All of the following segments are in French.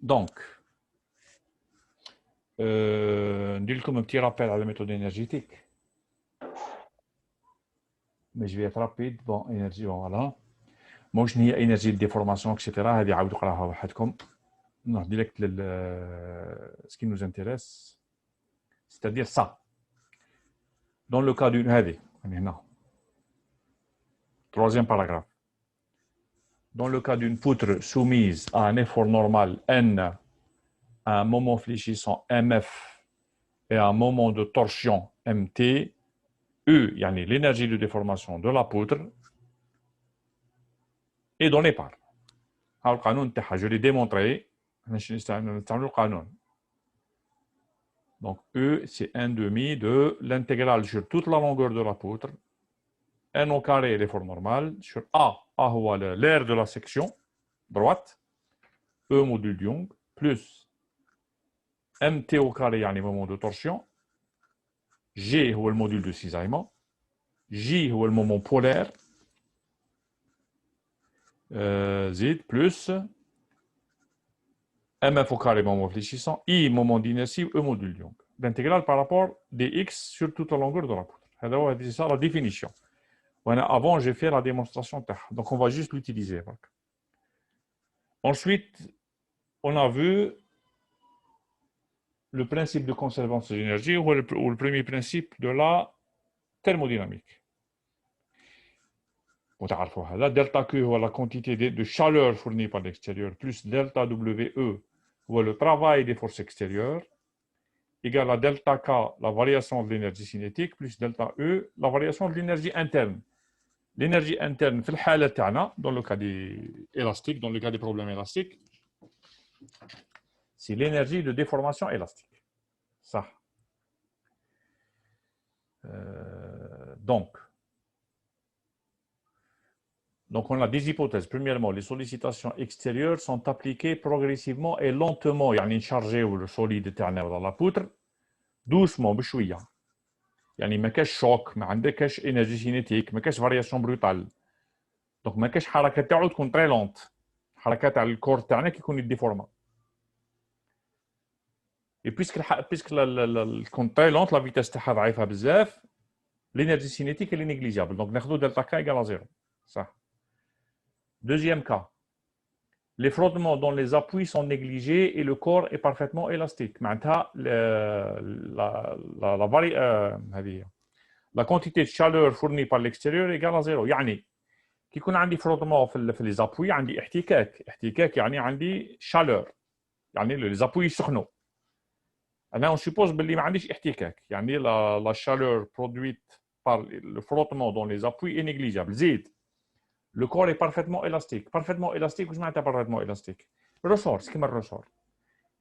Donc, ندير لكم un petit rappel à la méthode énergétique. Mais je vais être rapide. Bon, énergie, voilà. موش هي énergie de déformation, etc. هذه عاودوا قراها وحدكم. نروح direct ce qui nous intéresse, c'est-à-dire ça. Dans le cas d'une هذه هنا. Troisième paragraphe. Dans le cas d'une poutre soumise à un effort normal N, à un moment fléchissant MF et à un moment de torsion MT, U, yani l'énergie de déformation de la poutre, est donnée par. Je l'ai démontré. Donc E, c'est 1/2 de l'intégrale sur toute la longueur de la poutre. N au carré est l'effort normal. Sur A, l'aire de la section droite. E module de Young, plus MT au carré, yani moment de torsion. G, le module de cisaillement. J, le moment polaire. Z, plus MF au carré, moment fléchissant. I, moment d'inertie, E module de Young. L'intégrale par rapport des X sur toute la longueur de la poutre. C'est ça la définition. Avant, j'ai fait la démonstration. Donc, on va juste l'utiliser. Ensuite, on a vu le principe de conservation de l'énergie ou le premier principe de la thermodynamique. La delta Q, la quantité de chaleur fournie par l'extérieur, plus delta WE, ou le travail des forces extérieures, égale à delta K, la variation de l'énergie cinétique, plus delta E, la variation de l'énergie interne. L'énergie interne, dans le cas des élastiques, dans le cas des problèmes élastiques, c'est l'énergie de déformation élastique. Ça. Donc, on a des hypothèses. Premièrement, les sollicitations extérieures sont appliquées progressivement et lentement. Il y a une chargée ou le solide éternel dans la poutre, doucement, بشوية. يعني ما كاش شوك، ما عندكش énergie cinétique، ما كاش variation brutale. Donc ما كاش حركة تاعو تكون très lente. الحركة تاع الكور تاعنا كيكون يديفورما. Et puisque تكون très lente, la vitesse تاعها ضعيفة بزاف، l'énergie cinétique elle est négligeable. Donc ناخذو delta K égale à 0. Ça. Deuxième cas. Les frottements dont les appuis sont négligés et le corps est parfaitement élastique. La quantité de chaleur fournie par l'extérieur est égale à 0. يعني كي يكون عندي frottement في les appuis عندي احتكاك يعني عندي chaleur. يعني les appuis يسخنوا. أنا on suppose باللي ما عنديش احتكاك. يعني la chaleur produite par le frottement dans les appuis est négligeable. زيد. Le corps est parfaitement élastique. Parfaitement élastique, واش معناتها parfaitement élastique؟ الرسور، c'est كيما الرسور.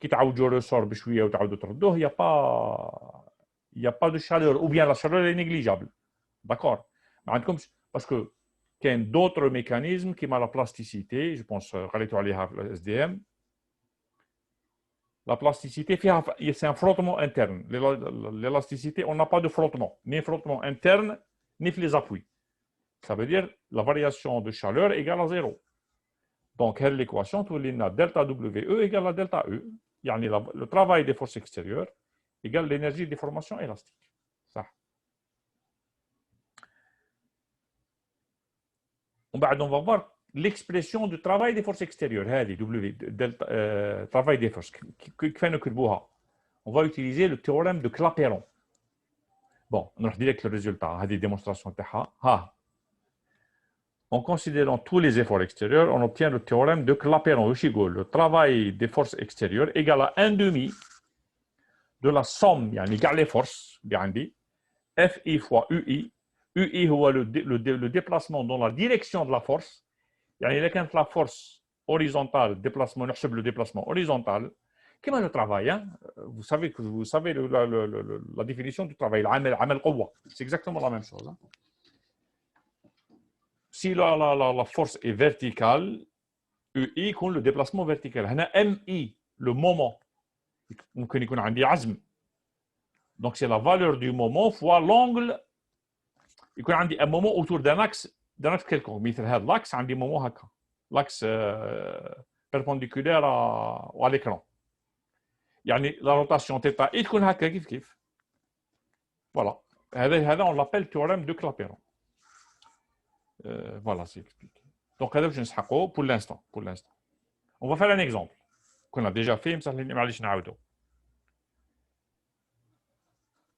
كي تعوجوا الرسور بشويه وتعاودوا تردوه، il y a pas de chaleur ou bien la chaleur est négligeable. D'accord؟ ما عندكمش باسكو كاين d'autres mécanismes كيما la plasticité, je pense قريتوا عليها في الاس دي ام. La plasticité فيها c'est un frottement interne. L'élasticité, on n'a pas de frottement, ni frottement interne ni les appuis. Ça veut dire la variation de chaleur égale à 0. Donc, l'équation, delta WE égale à delta E. Le travail des forces extérieures égale l'énergie de déformation élastique. Ça. On va voir l'expression du travail des forces extérieures. Travail des forces. On va utiliser le théorème de Clapeyron. Bon, on va direct le résultat. Des démonstrations. En considérant tous les efforts extérieurs, on obtient le théorème de Clapeyron. Le travail des forces extérieures égale à 1/2 de la somme, les forces, Fi fois Ui. Ui est le déplacement dans la direction de la force. La force horizontale, le déplacement horizontal. Comment le travail, vous savez la définition du travail, c'est exactement la même chose. Si la force est verticale, UI compte le déplacement vertical. MI, le moment. Donc c'est la valeur du moment fois l'angle. Il y a un moment autour d'un axe quelconque. L'axe a un moment. L'axe perpendiculaire à l'écran. يعني la rotation θ i تكون هكا كيف كيف. Voilà. هذا on l'appelle théorème de Clapeyron. Voilà, c'est expliqué. Donc هذا باش نسحقوا pour l'instant. On va faire un exemple. qu'on a déjà fait, مسهلين معليش نعاودو.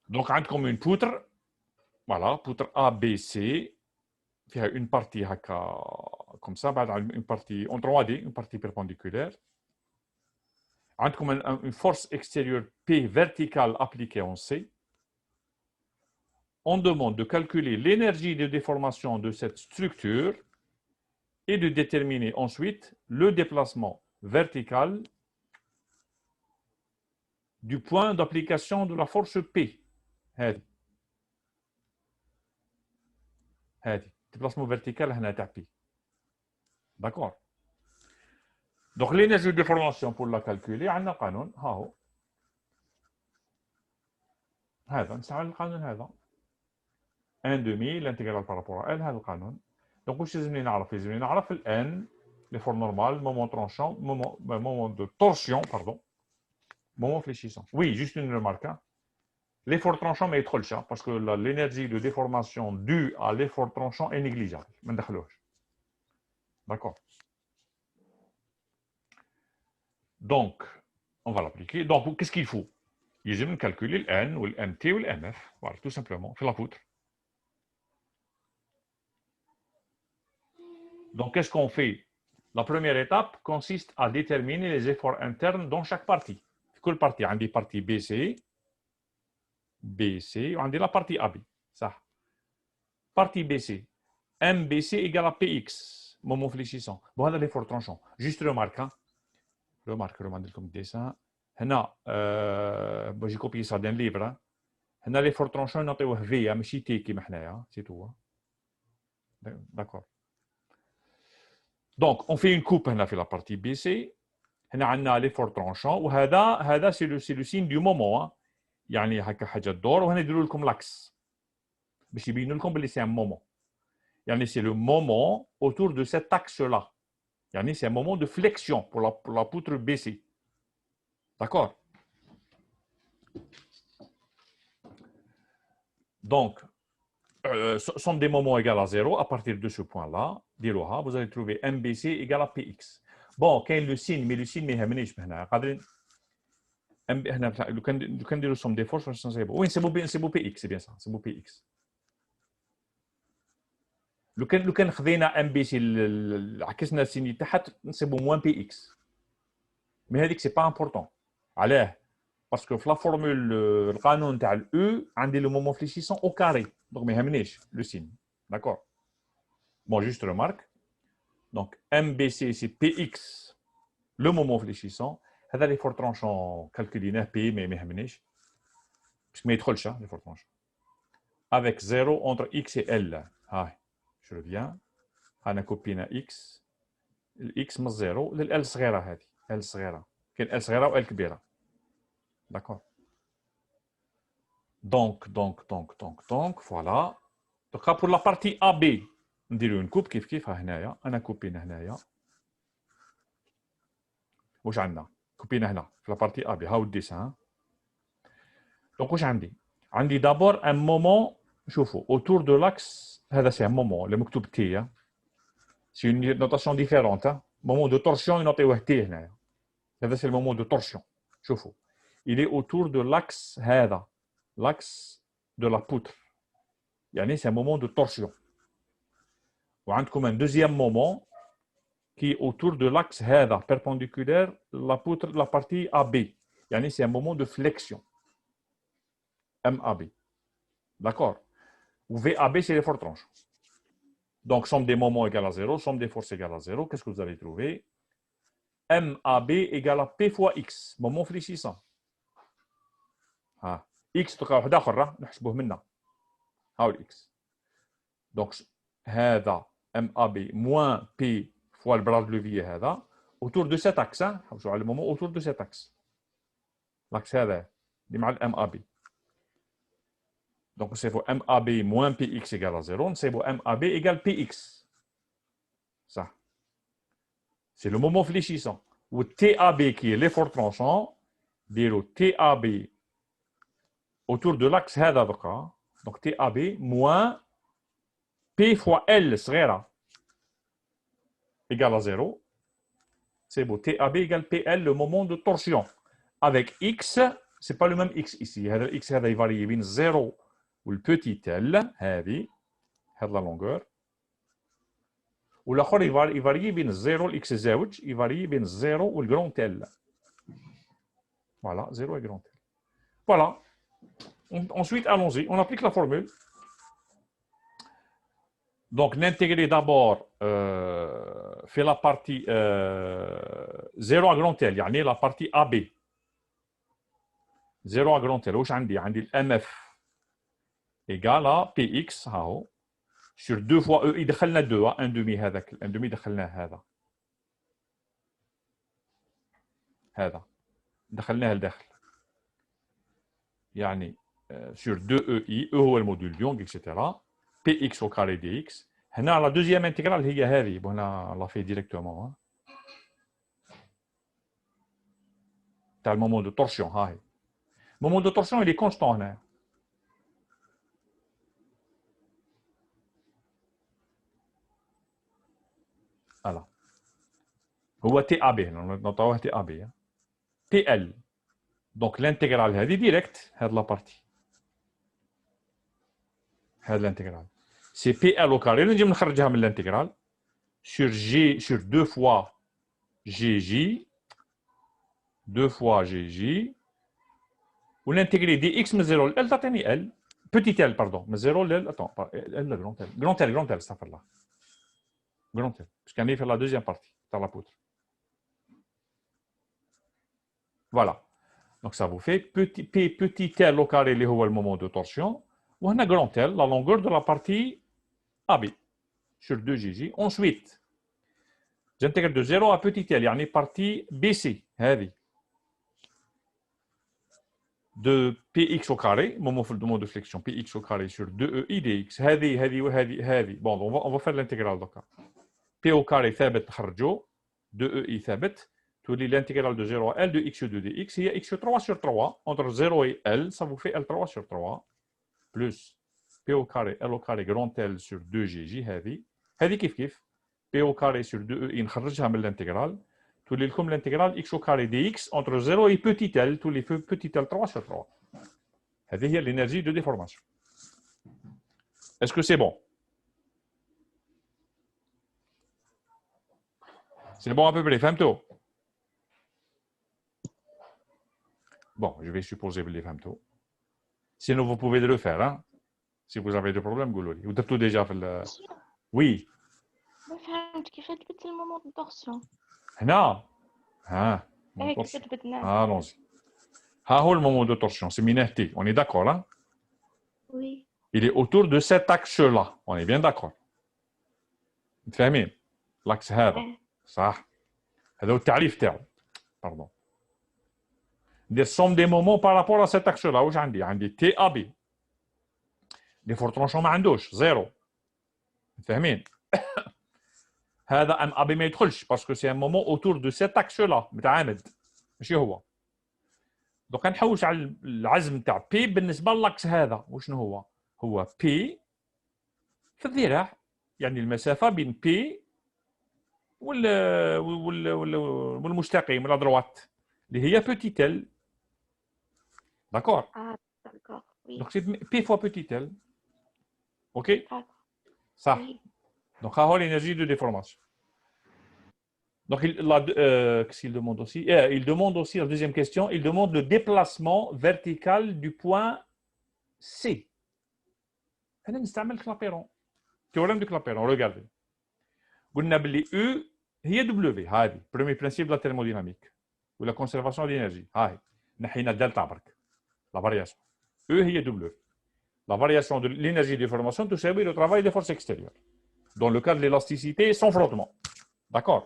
Donc عندكم une poutre. Voilà, poutre A, B, C. Il y a une partie comme ça, une partie en 3D, une partie perpendiculaire. Une force extérieure P verticale appliquée en C. On demande de calculer l'énergie de déformation de cette structure et de déterminer ensuite le déplacement vertical du point d'application de la force P. Déplacement vertical هنا تاع P. D'accord. Donc l'énergie de déformation pour la calculer, عندنا قانون ها هو. هذا نستعمل القانون هذا. 1 demi l'intégrale par rapport à L هذا القانون. Donc واش لازمني نعرف؟ لازمني نعرف ال N, l'effort normal, moment tranchant, moment de torsion, pardon. Moment fléchissant. Oui, juste une remarque. Hein. L'effort tranchant ما يدخلش parce que l'énergie de déformation due à l'effort tranchant est négligeable. ما ندخلوش. D'accord. Donc, on va l'appliquer. Donc, qu'est-ce qu'il faut? Il faut calculer le N, ou le NT, ou le MF. Voilà, tout simplement. C'est la poutre. Donc, qu'est-ce qu'on fait? La première étape consiste à déterminer les efforts internes dans chaque partie. Quelle partie? On dit partie BC, on dit la partie AB. Ça. Partie BC. MBC égale à PX, moment fléchissant. Bon, on a l'effort tranchant. Juste remarque. Hein? Remarque comme dessin. J'ai copié ça d'un livre. Hein? هنا لي فور ترونشون نعطيوه في ماشي تي كيما حنايا سي تو داكور دونك اون في اون كوب هنا في لا بارتي بي سي هنا عندنا لي فور ترونشون وهذا سي لو سين دو مومون يعني هكا حاجه تدور وهنا يديروا لكم لاكس باش يبينوا لكم بلي سي ان مومون يعني سي لو مومون autour de cet axe là يعني سي ان مومون دو فليكسيون pour la poutre BC d'accord donc sont des moments égaux à 0 à partir de ce point-là. Vous allez trouver MBC égale à PX. Bon, quand le signe, mais le signe, mais le somme des forces, oui, c'est beau PX, c'est bien ça, c'est beau PX. Le كان خذينا MBC عكسنا السين تحت نسيبو moins PX. Mais هذيك c'est pas important. علاه؟ Parce que la formule, le canon تاع E, عندي le moment fléchissant au carré. Donc, mais يهمنيش le signe. D'accord. Bon, juste remarque. Donc, MBC, c'est PX, le moment fléchissant. هذا l'effort tranchant calculé P, mais يهمنيش. Parce que ما يدخلش l'effort tranchant. Avec 0 entre X et L. Je reviens. أنا كوبينا X. X من 0 لل L صغيرة هذه. L صغيرة. كاين L صغيرة و L كبيرة. D'accord. Donc, voilà. Donc, pour la partie AB, on dirait une coupe, كيف هنايا. أنا كوبينا هنايا. واش عندنا؟ كوبينا هنا في la partie AB. هاو الديسان. Donc, واش عندي؟ عندي d'abord un moment, شوفوا, autour de l'axe, هذا c'est un moment, اللي مكتوب T. C'est une notation différente. Moment de torsion, ينعطيوه T هنايا. هذا c'est le moment de torsion. شوفوا. Il est autour de l'axe هذا. L'axe de la poutre. يعني c'est un moment de torsion. وعندكم un deuxième moment qui est autour de l'axe هذا perpendiculaire la poutre la partie AB. يعني c'est un moment de flexion. MAB. D'accord. Ou VAB c'est l'effort tranchant. Donc somme des moments égale à 0, somme des forces égale à 0. Qu'est-ce que vous avez trouvé? MAB égale à P fois X. Moment fléchissant. X تلقى واحد اخر نحسبوه منا. هاو X. Donc هذا MAB moins P fois le bras de levier هذا autour de cet axe. نحوسوا على le moment autour de cet axe. L'axe هذا اللي مع ال MAB. Donc c'est MAB moins PX égale à 0. C'est MAB égale PX. Ça. c'est le moment fléchissant. Ou TAB qui est l'effort tranchant, dire TAB autour de l'axe هذا دوكا. Donc TAB moins P fois L صغيرة égale à 0. C'est beau. TAB égale PL, le moment de torsion. Avec X, ce n'est pas le même X ici. Le X il varie entre 0 ou le petit L, هذه la longueur. Ou l'autre, il varie entre 0 et X زاوج, il varie entre 0 ou le grand L. Voilà, 0 et grand L. Voilà. Ensuite, allons-y. On applique la formule. Donc, l'intégrer d'abord fait la partie 0 à grand L, يعني la partie AB. 0 à grand L. واش عندي MF égale à PX ها هو sur 2 fois E دخلنا 2 1 demi هذاك 1 demi دخلناه هذا دخلناه لداخل يعني sur 2 EI E هو الموديل ديونغ etc. PX au carré dx. هنا la deuxième intégrale هي هذه هنا on l'a fait directement تاع le moment de torsion ها هي. Le moment de torsion il est constant هنا. Voilà. هو TAB نعطيوه TAB. PL. Donc l'intégrale هذه direct هذه la partie. هذه l'intégrale. C'est PL au carré نجي نخرجها من l'intégrale sur G sur 2 fois GJ 2 fois GJ ou l'intégrer dx من 0 ل L تعطيني L petit L pardon من 0 ل attends L grand L ça fait là grand L parce qu'on est fait la deuxième partie dans la poutre. Voilà. Donc ça vous fait petit L au carré اللي هو le moment de torsion وهنا grand L la longueur de la partie AB sur 2 GJ. Ensuite j'intègre de 0 à petit L يعني partie BC هذه de Px au carré, moment de flexion, Px au carré sur 2EI dx. Bon, on va faire l'intégrale. P au carré ثابت نخرجو 2EI ثابت تولي l'intégrale de 0 à L de x2 dx هي x3 sur 3 entre 0 et L, ça vous fait L3 sur 3 plus P au carré L au carré grand L sur 2GJ هذه كيف P au carré sur 2EI نخرجها من l'intégrale تولي لكم l'intégrale x au carré dx entre 0 et petit L, tous les petit L 3 sur 3. هذه هي l'énergie de déformation. Est-ce que c'est bon? C'est bon à peu près, فهمتوا? Bon, je vais supposer que vous فهمتوا. Sinon, vous pouvez le refaire. Hein? Si vous avez des problèmes, قولوا لي. Vous êtes tout déjà fait Oui. ما فهمت كيف تثبت المومون دو طورسيون. هنا allons-y. Ha ho le moment de torsion, c'est minehti. On est d'accord, hein? Oui. Il est autour de cet axe-là. On est bien d'accord. فاهمين؟ L'axe هذا. صح. هذا هو التعريف تاعو. Pardon. Des sommes des moments par rapport à cet axe-là. واش عندي؟ عندي TAB. L'effort tranchant ما عندوش، زيرو. فاهمين؟ هذا ام ابي ما يدخلش باسكو سي ان مومون اوتور دو سيت اكس لا متعامد ماشي هو. دوك نحوس على العزم تاع بي بالنسبه للاكس هذا وشنو هو بي في الذراع يعني المسافه بين بي والمستقيم لا دروات اللي هي بوتي تيل. داكور داكور وي دونك سي بي فوا بوتي تيل. اوكي صح. Donc, l'énergie de déformation. Donc, qu'est-ce qu'il demande aussi? Il demande aussi, la deuxième question, il demande le déplacement vertical du point C. On utilise Clapeyron. Théorème de Clapeyron, regardez. On a dit E, il y a W. Premier principe de la thermodynamique ou la conservation de l'énergie. On a delta, la variation. E, il y a W. La variation de l'énergie de déformation, tout ça, c'est le travail des forces extérieures. Dans le cas de l'élasticité, sans frottement. D'accord?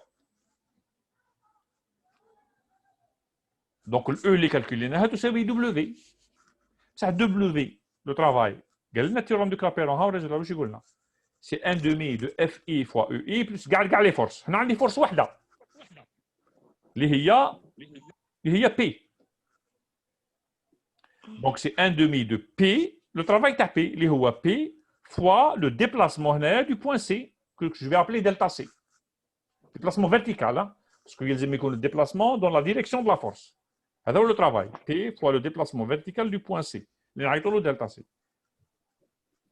Donc, le E, les calculés, c'est W. C'est W, le travail. Le théorème de Clapeyron, c'est 1 demi de FI fois EI plus les forces. On a des forces. اللي هي P. Donc c'est 1 demi de P, le travail تاع P اللي هو P fois le déplacement هنايا du point C que je vais appeler delta C. Déplacement vertical, hein, parce qu'il y a le déplacement dans la direction de la force. هذا هو le travail. P fois le déplacement vertical du point C. اللي نعيطوا له delta C.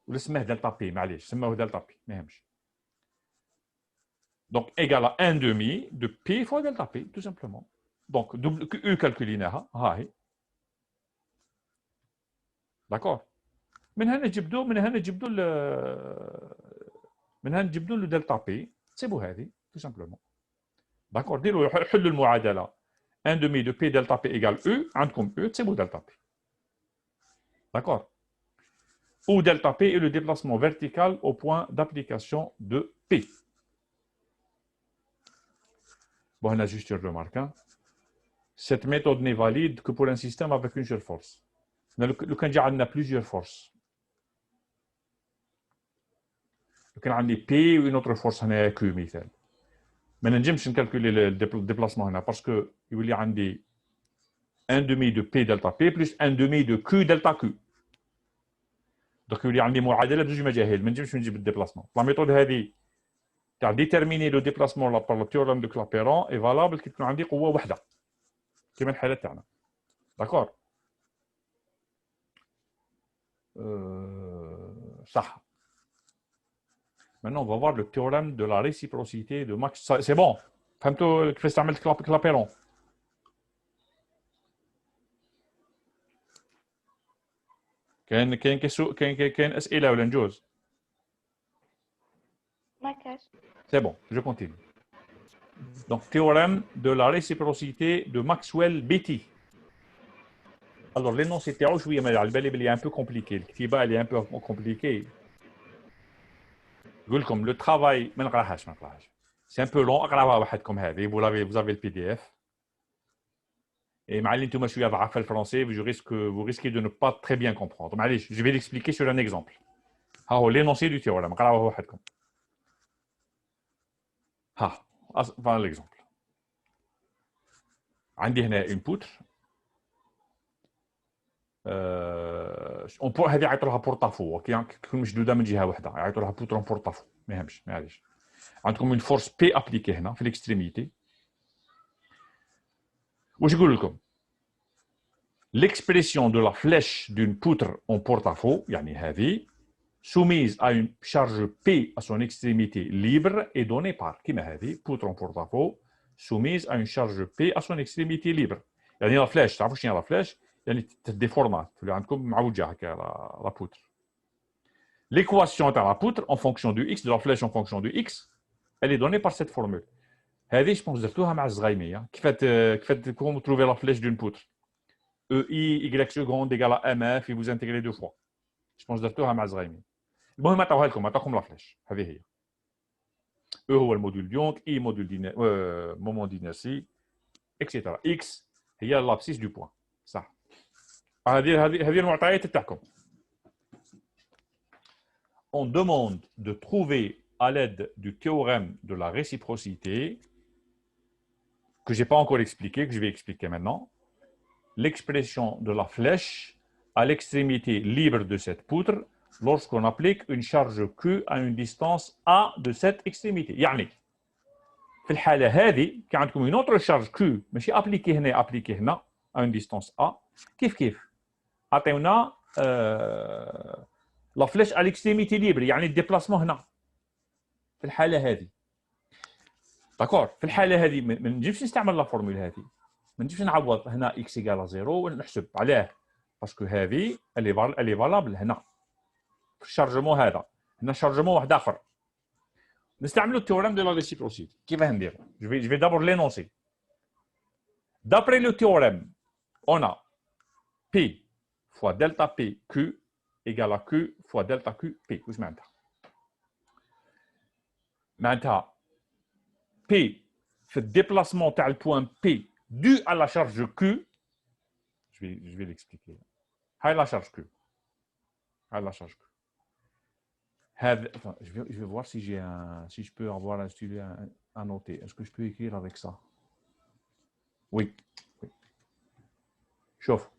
ولا سماه delta P معليش سموه delta P ما يهمش. Donc égal à 1 demi de P fois delta P tout simplement. Donc U calculinaها ها هي. D'accord. من هنا نجبدوا له دلتا بي تسيبوا هذه tout simplement. D'accord. ديروا حلوا المعادله 1 demi de P delta P égale U عندكم U تسيبوا delta P. D'accord. Où delta P est le déplacement vertical au point d'application de P. Bon, on a juste une remarque. Hein. Cette méthode n'est valide que pour un système avec une seule force. Le Kanji a plusieurs forces. Le Kanji a P ou une autre force, on a Q, مثال. Mais on ne peut pas calculer le déplacement parce que il y a 1 demi de P delta P plus 1 demi de Q delta Q. Donc il y a une معادلة بجوج مجاهيل. ما نجمش نجيب الديبلاسمون. La méthode هذه تاع déterminer le déplacement par le théorème de Clapeyron est valable كي تكون عندي قوة واحدة. كما الحالة تاعنا. D'accord. صح. Maintenant, on va voir le théorème de la réciprocité de Max. C'est bon. فهمتوا كيفاش تعمل كلابيرون؟ كاين أسئلة ولا نجوز؟ ما كاش. C'est bon, je continue. Donc, théorème de la réciprocité de Maxwell-Betti. Alors, l'énoncé تاعو شوية ما على بالي بلي un peu compliqué. الكتيبة elle est un peu compliquée. نقول لكم le travail ما نقراهاش. C'est un peu long. اقراوها وحدكم هذه. Vous avez le PDF. Et معلي نتوما شوية ضعاف في الفرنسي vous risquez de ne pas très bien comprendre. معليش, je vais l'expliquer sur un exemple. ها هو l'énoncé du théorème. اقراوها وحدكم. ها voilà l'exemple. عندي هنا une poutre. هذه يعيطوا لها بورتافو تكون مشدوده من جهه واحده يعيطوا لها بوترون بورتافو ما يهمش معليش. عندكم اون فورس بي ابليكي هنا في الاكستريميتي. واش يقول لكم؟ l'expression de la flèche d'une poutre en porte-à-faux يعني هذه soumise à une charge P à son extrémité libre est donnée par كيما هذه poutre en porte-à-faux soumise à une charge P à son extrémité libre. يعني لا فلاش تعرفوا شنو هي لا فلاش؟ يعني تديفورمات اللي عندكم معوجه هكا لا بوتر. L'équation تاع la poutre en fonction du x de la flèche en fonction du x elle est donnée par cette formule. هذه je pense درتوها مع الزغايميه كيفاش تكون trouver la flèche d'une poutre. EI y seconde égale à mf et vous intégrez deux fois. je pense درتوها مع الزغايميه. المهم عطاوها لكم عطاكم لا فلاش هذه هي. E هو الموديل ديونغ I موديل مومون d'inertie etc. x هي l'abscisse du point. صح. هذه المعطيات تاعكم. On demande de trouver à l'aide du théorème de la réciprocité, que je n'ai pas encore expliqué, que je vais expliquer maintenant, l'expression de la flèche à l'extrémité libre de cette poutre lorsqu'on applique une charge Q à une distance A de cette extrémité. يعني في الحالة هذه كان عندكم une autre charge Q ماشي appliquée هنا à une distance A كيف عطيونا لا فلاش على الاكستريميتي ليبر يعني الديبلاسمون هنا في الحاله هذه. داكور. في الحاله هذه ما نجيبش نستعمل لا فورمول هذه. ما نجيبش نعوض هنا اكس ايكال 0 ونحسب علاه باسكو هذه اللي فالابل هنا في الشارجمون هذا. هنا شارجمون واحد اخر. نستعملوا التيورème de la réciprocité. كيفاه ندير؟ je vais d'abord l'énoncer. D'après le théorème, on a P fois delta P Q égale à Q fois delta Q P. واش معناتها P في الديبلاسمون تاع البوان P dû à la charge Q. Je vais l'expliquer. هاي la charge Q. هاي la charge Q. Je vais voir si je peux avoir un stylo à noter. Est-ce que je peux écrire avec ça? وي شوف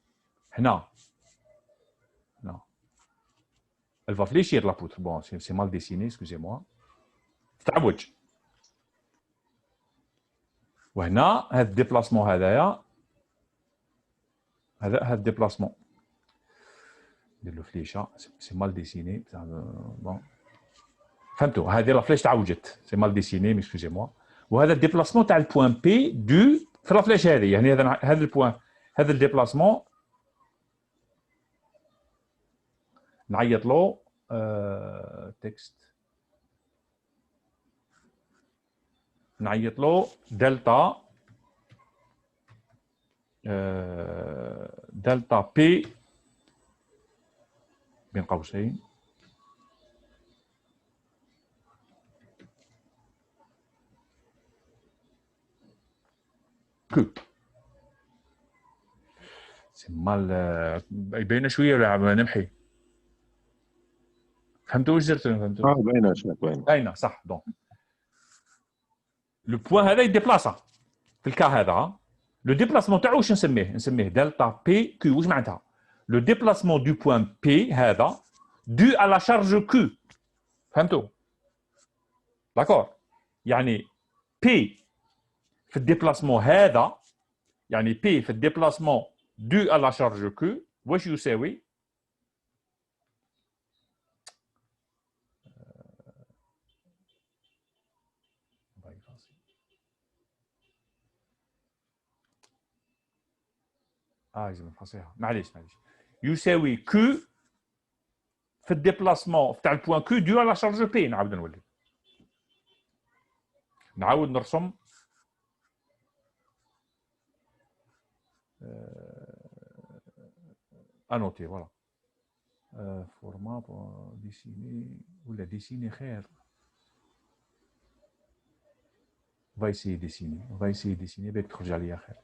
هنا elle va fléchir la poutre. Bon, c'est mal dessiné, excusez-moi. تعوج. وهنا هذا الديبلاسمون هذايا هذا الديبلاسمون ندير له فليشه سي مال ديسيني بون فهمتوا هذه لا فليش تعوجت سي مال ديسيني اكسكوزي موا وهذا الديبلاسمون تاع البوان بي دو في لا فليش هذه يعني هذا البوان هذا الديبلاسمون نعيط له تكست نعيط له دلتا دلتا بي بين قوسين كو مال يبين شويه ولا نمحي فهمتوا واش درت فهمتوا باينه شنو باينه صح دونك لو بوين هذا يديبلاصا في الكا هذا لو ديبلاسمون تاعو واش نسميه دلتا بي كيو واش معناتها لو ديبلاسمون دو بوين بي هذا دو à la charge Q فهمتوا داكور يعني بي في الديبلاسمون هذا يعني بي في الديبلاسمون دو à la charge Q واش يساوي لازم نفصيها معليش يساوي كو في الديبلاسمون تاع البوان كو دو على شارج بي نعاود نولي نعاود نرسم انوتي فوالا فورما ديسيني ولا ديسيني خير فايسي ديسيني باك تخرج عليا خير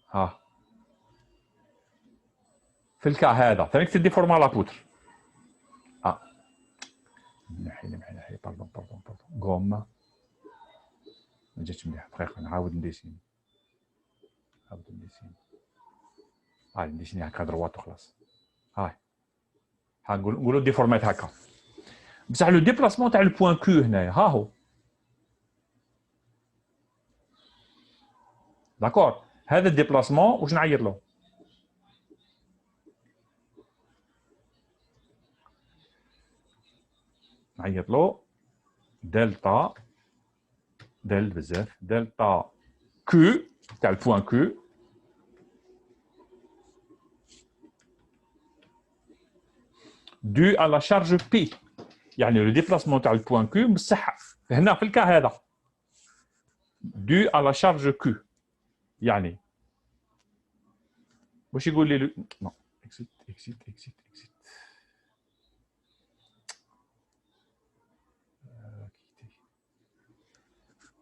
ها في الكا هذا ثاني تدي فورما لا بوتر نحي باردون غوم ما جاتش مليح دقيقه نعاود نديسيني نديسيني هكا دروات وخلاص هاي نقولوا دي فورمات هكا بصح لو ديبلاسمون تاع البوان كو هنايا ها هو داكور هذا الديبلاسمون واش نعيط له نعيط له دلتا بزاف دلتا كو تاع البوان كو دو à la charge P يعني لو ديبلاسمون تاع البوان كو بصح هنا في الكا هذا دو à la charge Q يعني واش يقول لي نو اكسيت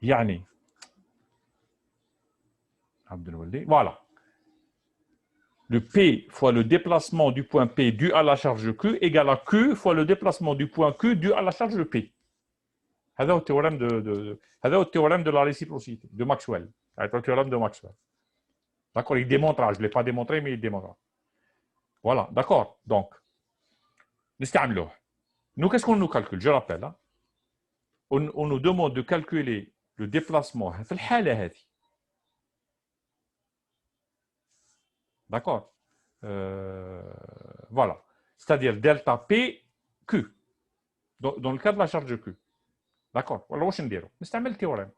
يعني عبد الولي voilà le P fois le déplacement du point P dû à la charge Q égale à Q fois le déplacement du point Q dû à la charge P. هذا هو التيورème هذا هو التيورème de la réciprocité de Maxwell. C'est le théorème de Maxwell. D'accord, il démontrera, je ne l'ai pas démontré mais il démontrera. Voilà, d'accord. Donc نستعملوه. Nous qu'est-ce qu'on nous calcule? Je rappelle hein? On nous demande de calculer le déplacement في الحالة هذه. D'accord. Voilà. C'est-à-dire delta P Q. Dans le cas de la charge Q. D'accord. Voilà, واش نديرو؟ نستعمل التيوريم.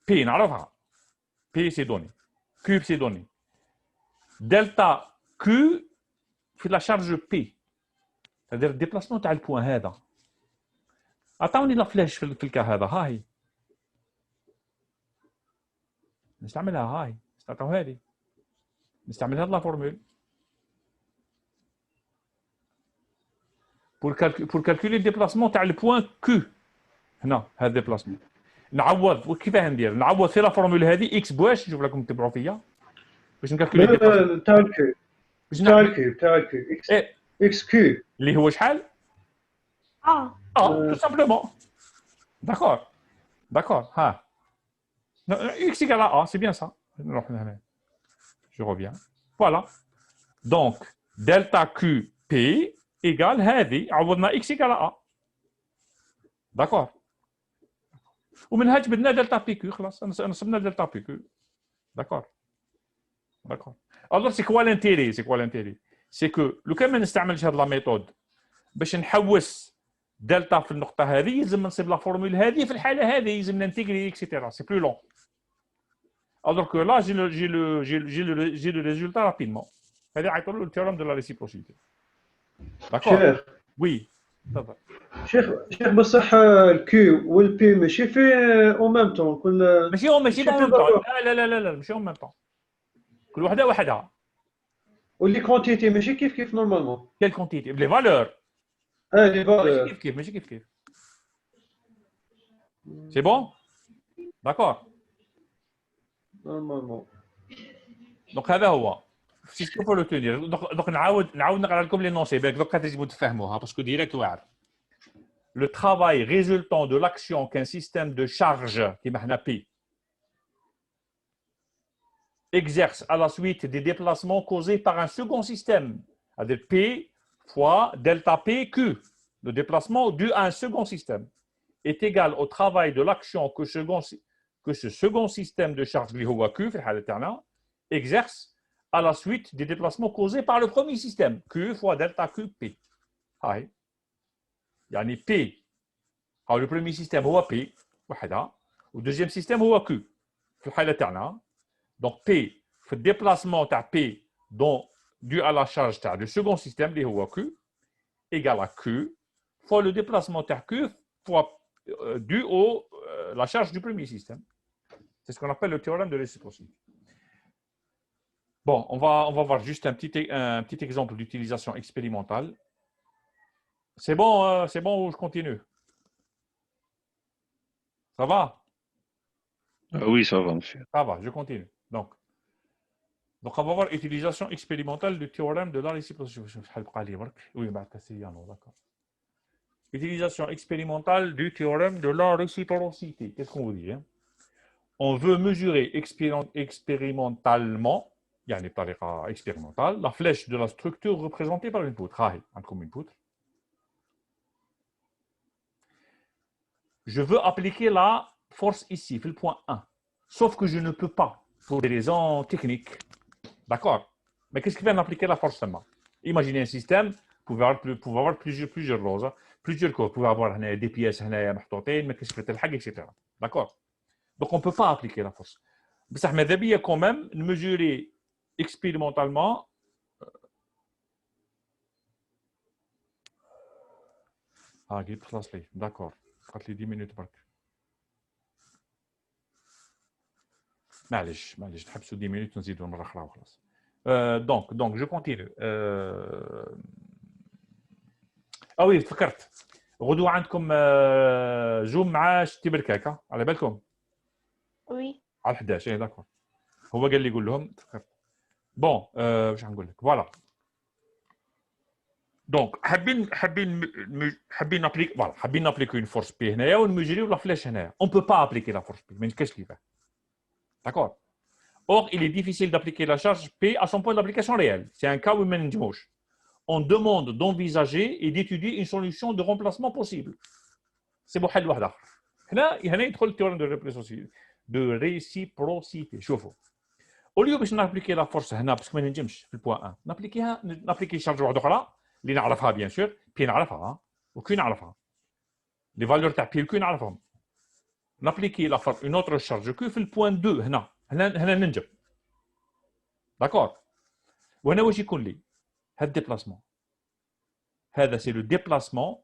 P نعرفها. P c'est donné. Q c'est donné. Delta Q في la charge P. C'est-à-dire الديبلاسمون تاع البوان هذا. عطاوني لا فلاش في الكا هذا ها هي. نستعملها هاي استعطوها لي نستعمل هذه لا فورمول pour calculer le déplacement تاع البوان Q هنا هذا الديبلاسمون نعوض وكيفاه ندير نعوض في لا فورمول هذه اكس باش نشوف لكم تتبعوا فيا باش نكالكولي تاع الكيو اكس كيو اللي هو شحال تو سامبلومون D'accord. D'accord. Ah. Non, x égale à A, c'est bien ça. Je reviens. Voilà. Donc, delta QP égale هذه عوضنا x égale à A. D'accord. ومن هنا جبنا دلتا بي كيو خلاص نصبنا دلتا بي كيو. D'accord. D'accord. Alors, c'est quoi l'intérêt? C'est quoi l'intérêt? C'est que لو كان ما نستعملش هذه لا ميثود باش نحوس دلتا في النقطة هذه يلزم نصيب لا فورمول هذه في الحالة هذه يلزم ننتيغري اكسيتيرا. C'est plus long. Alors que là, j'ai le résultat rapidement. هذا يعيطوا له le théorème de la réciprocité. D'accord? شيخ Oui. تفضل. شيخ بصح الكيو والبي ماشي في اون ميم طون كل ماشي en même temps. لا ماشي en même temps. كل وحدة وحدها. واللي كونتيتي ماشي كيف نورمالمون. Quelle quantité? Les valeurs. لي ماشي فالور ماشي كيف. C'est bon? D'accord. نورمالمون. Donc هذا هو. C'est ce qu'il faut retenir. Donc نعاود نقرا لكم les noms. بالك دوكا تجبوا تفهموها باسكو ديريكت واعر. Le travail résultant de l'action qu'un système de charge كيما حنا P exerce à la suite des déplacements causés par un second système, c'est-à-dire P fois delta P Q, le déplacement dû à un second système, est égal au travail de l'action que ce second système de charge Q exerce à la suite des déplacements causés par le premier système, Q fois delta Q P. يعني P, le premier système هو P, le deuxième système هو Q. في الحالة تاعنا donc P fait déplacement à P dû à la charge du second système اللي هو Q égale à Q fois le déplacement à Q fois dû à la charge du premier système. C'est ce qu'on appelle le théorème de réciprocité. Bon, on va voir juste un petit exemple d'utilisation expérimentale. C'est bon ou je continue? Ça va? Oui, ça va, monsieur. Ça va, je continue. Donc on va voir utilisation expérimentale du théorème de la réciprocité. Oui, d'accord. Utilisation expérimentale du théorème de la réciprocité. Qu'est-ce qu'on vous dit? On veut mesurer expérimentalement, il y a une tariqa expérimentale, la flèche de la structure représentée par une poutre. Comme une poutre. Je veux appliquer la force ici, le point 1. Sauf que je ne peux pas, pour des raisons techniques. D'accord? Mais qu'est-ce qui vient d'appliquer la force seulement? Imaginez un système, vous pouvez avoir plusieurs roses, plusieurs corps. Vous pouvez avoir des pièces, mais qu'est-ce que c'est, etc. D'accord? Donc on ne peut pas appliquer la force. Mais ça m'a dit quand même de mesurer expérimentalement. D'accord. 10 minutes. معليش نحبسوا 10 minutes ونزيدوا مره اخرى وخلاص. Donc je continue. وي تفكرت غدوه عندكم زوم مع شتي بركاك على بالكم؟ وي على 11. اي داكور. هو قال لي يقول لهم تفكرت. بون واش غنقول لك فوالا. دونك حابين نابليكي اون فورس بي هنايا ونميجريو لا فلاش هنايا. اون بو با ابليكي لا فورس بي ما كاينش كيفاه. D'accord. Or, il est difficile d'appliquer la charge P à son point d'application réel. C'est un cas où on demande d'envisager et d'étudier une solution de remplacement possible. C'est bon, حل واحد آخر. هنا يدخل le théorème de réciprocité. شوفوا. Au lieu باش نابليكي لا فورس هنا باسكو ما ننجمش في البوان 1 نابليكي شارج واحده اخرى اللي نعرفها بيان سور بي نعرفها وكي نعرفها لي فالور تاع بي وكي نعرفهم نابليكي لا فورس اون اوتر شارج كو في البوان 2 هنا ننجم داكور وهنا واش يكون لي هاد الديبلاسمون هذا سي لو ديبلاسمون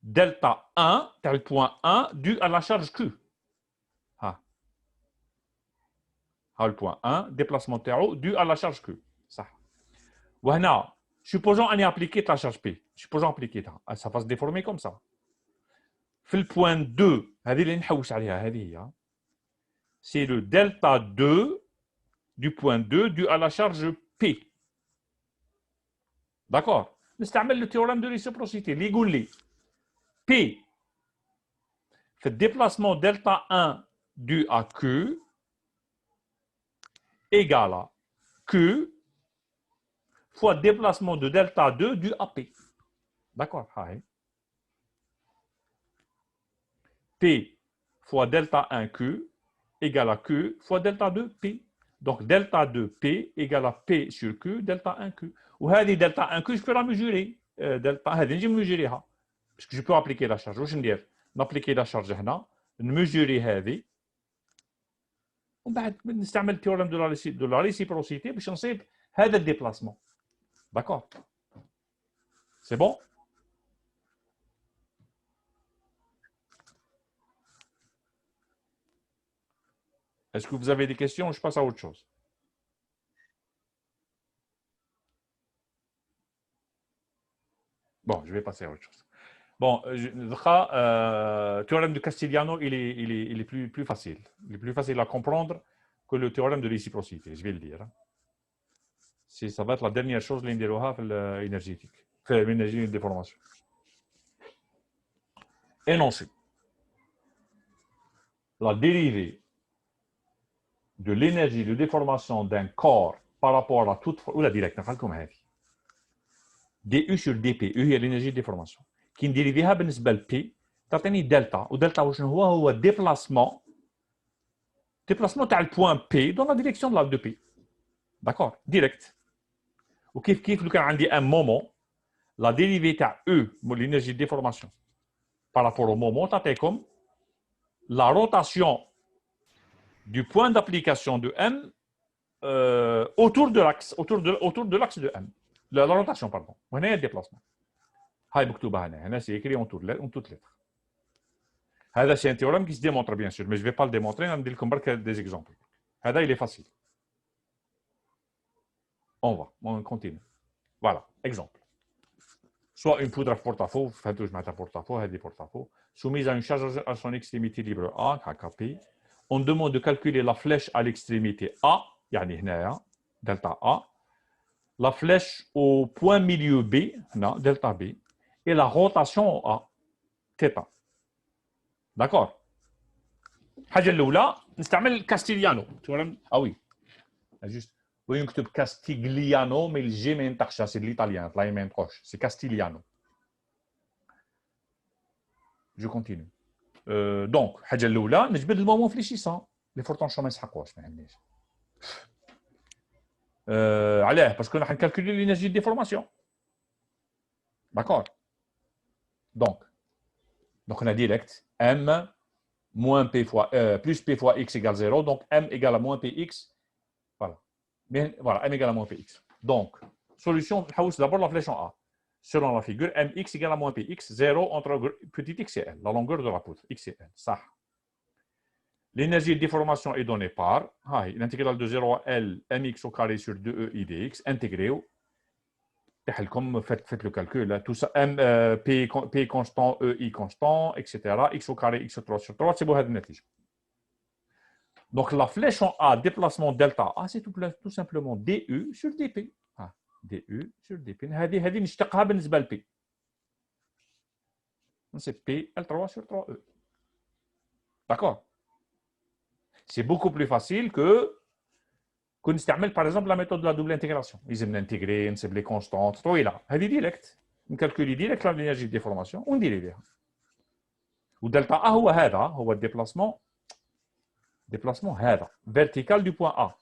دلتا 1 تاع البوان 1 دو à la charge Q. le point 1, déplacement تاعو dû à la charge Q. صح. وهنا supposons اني appliquer la charge P. supposons appliquer ça va se déformer comme ça. في البوان 2 هذه اللي نحوس عليها هذه هي c'est le delta 2 du point 2 dû à la charge P. D'accord? نستعمل le théorème de réciprocité اللي يقول لي P le déplacement delta 1 dû à Q égale à Q fois déplacement de delta 2 dû à P. D'accord? P fois delta 1 Q égale à Q fois delta 2 P. Donc delta 2 P égale à P sur Q delta 1 Q. Ou هذه delta 1 Q je peux la mesurer. Delta هذه نجي mesurer parce que je peux appliquer la charge. واش ندير؟ نابليكي la charge هنا نميجوري هذه ومن بعد نستعمل التيوريم de la réciprocité باش نصيب هذا الديبلاسمون. D'accord? C'est bon? Est-ce que vous avez des questions? Je passe à autre chose. Bon, je vais passer à autre chose. Bon, le théorème de Castigliano, il est plus facile. Il est plus facile à comprendre que le théorème de réciprocité, je vais le dire. Ça va être la dernière chose énergétique. Enfin, l'énergie de déformation. Énoncé. La dérivée de l'énergie de déformation d'un corps par rapport à toute... Ou la directe, du sur dp, U هي l'énergie de déformation. كي نديريفيها بالنسبة ل P تعطيني دلتا، ودلتا وشنو هو؟ هو déplacement تاع البوان P dans la direction de la de P. D'accord? Direct. وكيف لو كان عندي un moment, la dérivée تاع E, l'énergie de déformation, par rapport au moment, تعطيكم la rotation du point d'application de M autour de l'axe de M. La rotation, pardon. وهنا هي الديبلاسمون. هاي مكتوبه هنا c'est écrit en toutes lettres. هذا c'est un théorème qui se démontre bien sûr, mais je ne vais pas le démontrer, je vais vous donner des exemples. هذا il est facile. On continue. Voilà, exemple. Soit une poudre à porte-à-faux, فهمتوا جماعه porte-à-faux, هذه porte-à-faux, soumise à une charge à son extrémité libre A, KP. On demande de calculer la flèche à l'extrémité A, يعني هنايا delta A, la flèche au point milieu B, delta B, et la rotation A, θ. D'accord? الحاجة الأولى نستعمل كاستيليانو. oui. Juste. ويكتب كاستيغليانو mais الجي ما ينطقش c'est de l'italien, là il m'entroche. C'est Castigliano. Je continue. Donc الحاجة الأولى نجبد المومون فليشيسون. لي فورتونشون ما يسحقوش ما عندناش. علاه باسكو راح نكالكولي l'énergie de déformation. D'accord? Donc on a direct M moins P fois plus P fois X égale 0. Donc M égale à moins PX. Voilà. Mais voilà, M égale à moins PX. Donc, solution, d'abord la flèche en A. Selon la figure, MX égale à moins PX, 0 entre petit x et L, la longueur de la poutre, X et L. Ça. L'énergie de déformation est donnée par l'intégrale de 0 à L, MX au carré sur 2E I dx, intégré au. Faites le calcul, tout ça, P constant, EI constant, etc. X au carré, X3 sur 3, c'est bon, donc la flèche en A, déplacement delta A, c'est tout simplement DU sur DP. DU sur DP. هذه نشتقها بالنسبة ل P. C'est P L3 sur 3E. D'accord? C'est beaucoup plus facile que نستعمل par exemple la méthode de la double intégration. لازم ننتجري نسيب لي كونستانت طويلة. هذه ديريكت. نكالكولي ديريكت l'énergie de déformation ونديري بها. ودلتا A هو هذا هو الديبلاسمون vertical du point A.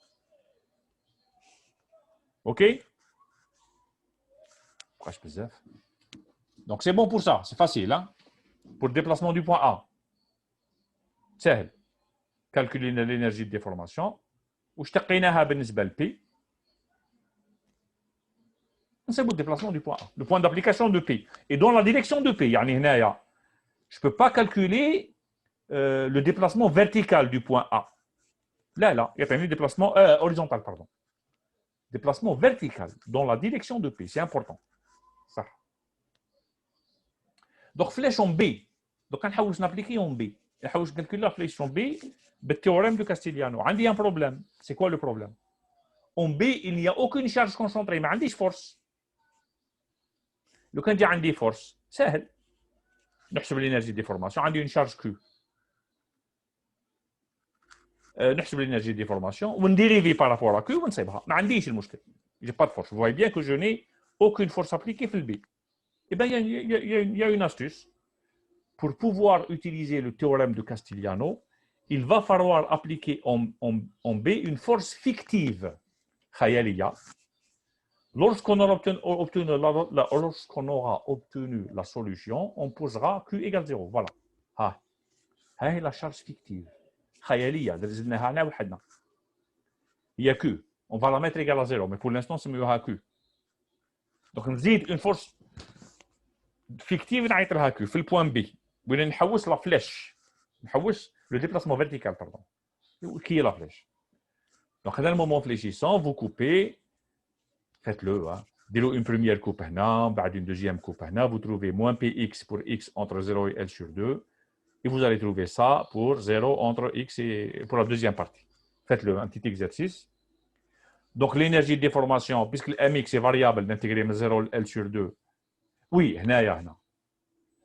OK? Donc c'est bon pour ça, c'est facile. Hein? Pour le déplacement du point A. C'est calculer l'énergie de déformation. واشتقيناها بالنسبة ل P. C'est le déplacement du point A. Le point d'application de P. Et dans la direction de P. يعني هنايا je ne peux pas calculer le déplacement vertical du point A. Là, il y a un déplacement horizontal, pardon. Déplacement vertical dans la direction de P, c'est important. Ça. Donc, flèche en B. Donc, on va appliquer en B. On va calculer la flèche en B le théorème de Castigliano. On a un problème. C'est quoi le problème? En B, il n'y a aucune charge concentrée, mais on a une force. Le quand il y a une force, c'est simple. نحسب l'énergie de déformation. On a une charge Q. نحسب l'énergie de déformation ونديريفي par rapport à Q ونصيبها ما عنديش المشكل. J'ai pas de force. Vous voyez bien que je n'ai aucune force appliquée في B. Eh bien, il y a une astuce. Pour pouvoir utiliser le théorème de Castigliano, il va falloir appliquer en B une force fictive, khayaliya. Lorsqu'on aura obtenu la solution, on posera Q égale 0. Voilà. C'est la charge fictive. Khayaliya. Il y a Q. On va la mettre égale à 0, mais pour l'instant, c'est mieux à Q. Donc, on dit une force fictive نعيط Q في le point B. بغينا نحوس la flèche. نحوس le déplacement vertical, pardon. Qui est la flèche? Donc, à un moment fléchissant, vous coupez, faites-le. Dès une première coupe, une deuxième coupe, vous trouvez moins px pour x entre 0 et L sur 2. Et vous allez trouver ça pour 0 entre x et pour la deuxième partie. Faites-le, un petit exercice. Donc, l'énergie de déformation, puisque le mx est variable d'intégrer 0 L sur 2, oui,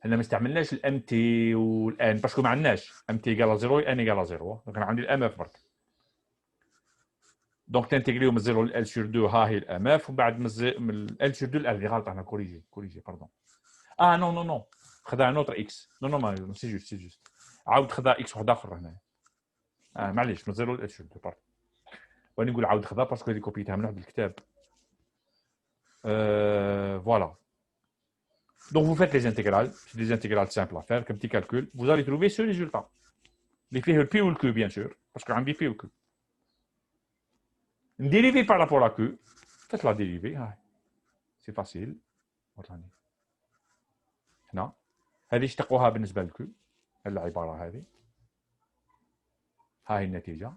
هنا ما استعملناش الام تي والان باسكو ما عندناش ام تي ايكال 0 ان ايكال 0 دونك انا عندي الام اف برك دونك تنتجريو من 0 ل ال سور 2 ها هي الام اف ومن بعد من ال سور 2 ل ال غلط انا كوريجي باردون نو خدا نوتر اكس نو سي جوست عاود خدا اكس واحد اخر هنا معليش من 0 ل ال سور 2 باردون وانا نقول عاود خدا باسكو هذه كوبيتها من واحد الكتاب فوالا. Donc, vous faites les intégrales. C'est des intégrales simples à faire, comme petit calcul. Vous allez trouver ce résultat. Les faits le P ou le Q, bien sûr, parce qu'on dit P ou Q. Une dérivée par rapport à Q. Faites la dérivée. C'est facile. هنا هذه اشتقوها بالنسبة للQ. العبارة هذه. هاي النتيجة.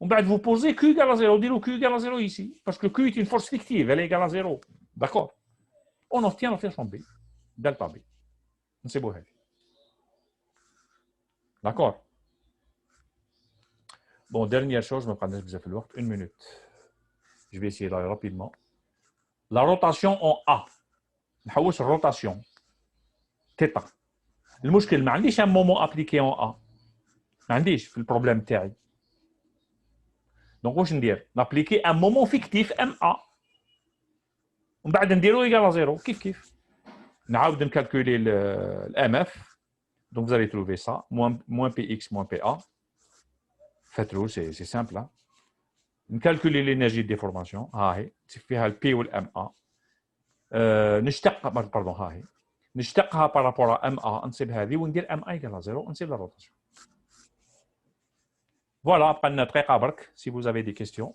ومن بعد vous posez Q égale à 0. Dites Q égale à 0 ici. Parce que Q est une force fictive. Elle est égale à 0. D'accord? On obtient la flèche en B. Delta B. C'est beau. D'accord. Bon, dernière chose, je me prends une minute. Je vais essayer d'aller rapidement. La rotation en A. نحوس rotation. θ. المشكل ما عنديش un moment appliqué en A. ما عنديش في البروبلème تاعي. Donc واش ندير؟ نابليكي un moment fictif MA. ومن بعد نديرو égal à 0. كيف. نعاود نكالكولي الام اف. Donc vous allez trouver ça moins px moins pa. Faites-le, c'est simple. نكالكولي l'énergie de déformation. ها هي فيها البي والام ا. نشتق باردون ها هي نشتقها بارابور ام ا نصيب هذه وندير ام اي égale à 0 ونصيب لا روتاسيون. فوالا بقى لنا دقيقه برك. Si vous avez des questions.